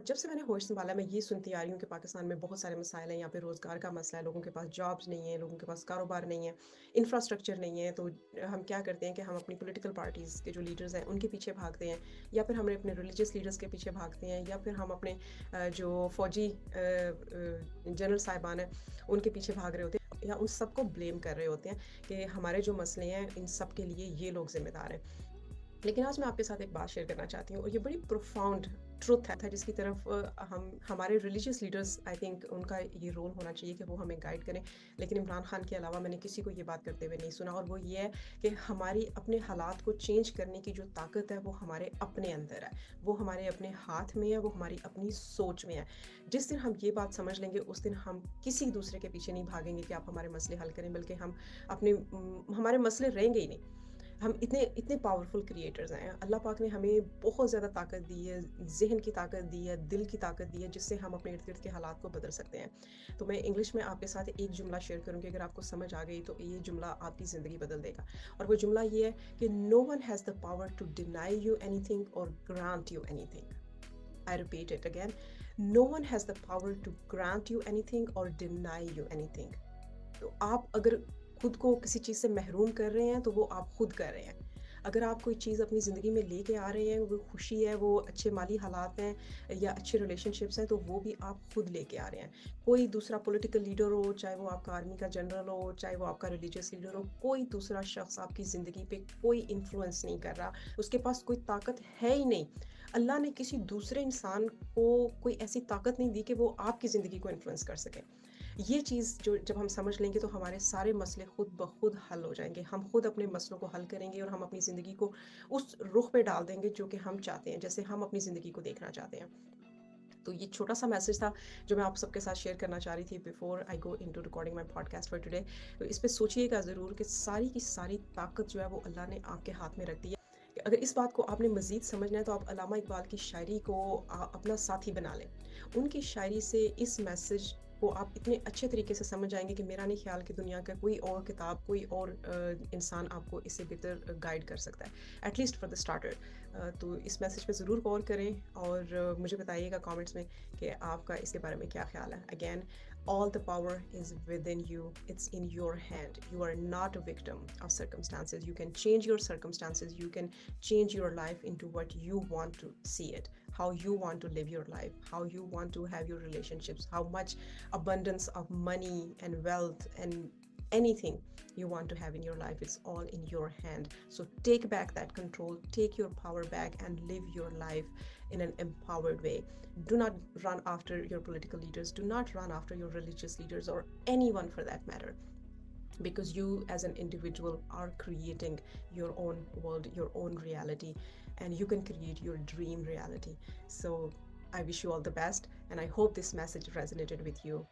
जब से मैंने होश संभाला मैं ये सुनती आ रही हूँ कि पाकिस्तान में बहुत सारे मसाइल हैं, यहाँ पे रोज़गार का मसला है, लोगों के पास जॉब्स नहीं है, लोगों के पास कारोबार नहीं है, इंफ्रास्ट्रक्चर नहीं है। तो हम क्या करते हैं कि हम अपनी पॉलिटिकल पार्टीज़ के जो लीडर्स हैं उनके पीछे भागते हैं, या फिर हम अपने रिलीजियस लीडर्स के पीछे भागते हैं, या फिर हम अपने जो फ़ौजी जनरल साहिबान हैं उनके पीछे भाग रहे होते हैं, या उन सबको ब्लेम कर रहे होते हैं कि हमारे जो मसले हैं इन सब के लिए ये लोग ज़िम्मेदार हैं। लेकिन आज मैं आपके साथ एक बात शेयर करना चाहती हूँ, और ये बड़ी प्रोफाउंड ट्रुथ है जिसकी तरफ हम हमारे रिलीजियस लीडर्स, आई थिंक उनका ये रोल होना चाहिए कि वो हमें गाइड करें। लेकिन इमरान खान के अलावा मैंने किसी को ये बात करते हुए नहीं सुना, और वो ये है कि हमारी अपने हालात को चेंज करने की जो ताकत है वो हमारे अपने अंदर है, वो हमारे अपने हाथ में है, वो हमारी अपनी सोच में है। जिस दिन हम ये बात समझ लेंगे उस दिन हम किसी दूसरे के पीछे नहीं भागेंगे कि आप हमारे मसले हल करें, बल्कि हम अपने हमारे मसले रहेंगे ही नहीं। हम इतने इतने पावरफुल क्रिएटर्स हैं। अल्लाह पाक ने हमें बहुत ज़्यादा ताकत दी है, ज़हन की ताकत दी है, दिल की ताकत दी है, जिससे हम अपने इर्द गिर्द के हालात को बदल सकते हैं। तो मैं इंग्लिश में आपके साथ एक जुमला शेयर करूँगी, अगर आपको समझ आ गई तो ये जुमला आपकी ज़िंदगी बदल देगा। और वो जुमला ये है कि no one has the power to deny you anything और grant you anything. I repeat it again. No one has the power to grant you anything or deny you anything. तो आप अगर खुद को किसी चीज़ से महरूम कर रहे हैं तो वो आप खुद कर रहे हैं। अगर आप कोई चीज़ अपनी ज़िंदगी में लेके आ रहे हैं, वो खुशी है, वो अच्छे माली हालात हैं या अच्छे रिलेशनशिप्स हैं, तो वो भी आप खुद लेके आ रहे हैं। कोई दूसरा पॉलिटिकल लीडर हो, चाहे वो आपका आर्मी का जनरल हो, चाहे वो आपका रिलीजियस लीडर हो, कोई दूसरा शख्स आपकी ज़िंदगी पे कोई इन्फ्लुएंस नहीं कर रहा, उसके पास कोई ताकत है ही नहीं। अल्लाह ने किसी दूसरे इंसान को कोई ऐसी ताकत नहीं दी कि वो आपकी ज़िंदगी को इन्फ्लुएंस कर सके। ये चीज़ जो जब हम समझ लेंगे तो हमारे सारे मसले खुद ब खुद हल हो जाएंगे। हम खुद अपने मसलों को हल करेंगे और हम अपनी ज़िंदगी को उस रुख पे डाल देंगे जो कि हम चाहते हैं, जैसे हम अपनी ज़िंदगी को देखना चाहते हैं। तो ये छोटा सा मैसेज था जो मैं आप सबके साथ शेयर करना चाह रही थी before I go into recording my podcast for today. तो इस पे सोचिएगा ज़रूर कि सारी की सारी ताकत जो है वो अल्लाह ने आपके हाथ में रख दी है। कि अगर इस बात को आपने मज़ीद समझना है तो आप अल्लामा इकबाल की शायरी को अपना साथी बना लें। उनकी शायरी से इस मैसेज को आप इतने अच्छे तरीके से समझ जाएंगे कि मेरा नहीं ख्याल कि दुनिया का कोई और किताब, कोई और इंसान आपको इससे बेहतर गाइड कर सकता है, एटलीस्ट फॉर द स्टार्टर। तो इस मैसेज पे ज़रूर गौर करें और मुझे बताइएगा कमेंट्स में कि आपका इसके बारे में क्या ख्याल है। Again, all the power is within you, it's in your hand. You are not a victim of circumstances. You can change your circumstances, you can change your life into what you want to see it, how you want to live your life, how you want to have your relationships, how much abundance of money and wealth and anything you want to have in your life, it's all in your hand. So take back that control, take your power back and live your life in an empowered way. Do not run after your political leaders, do not run after your religious leaders or anyone for that matter, because you as an individual are creating your own world, your own reality, and you can create your dream reality. So I wish you all the best, and I hope this message resonated with you.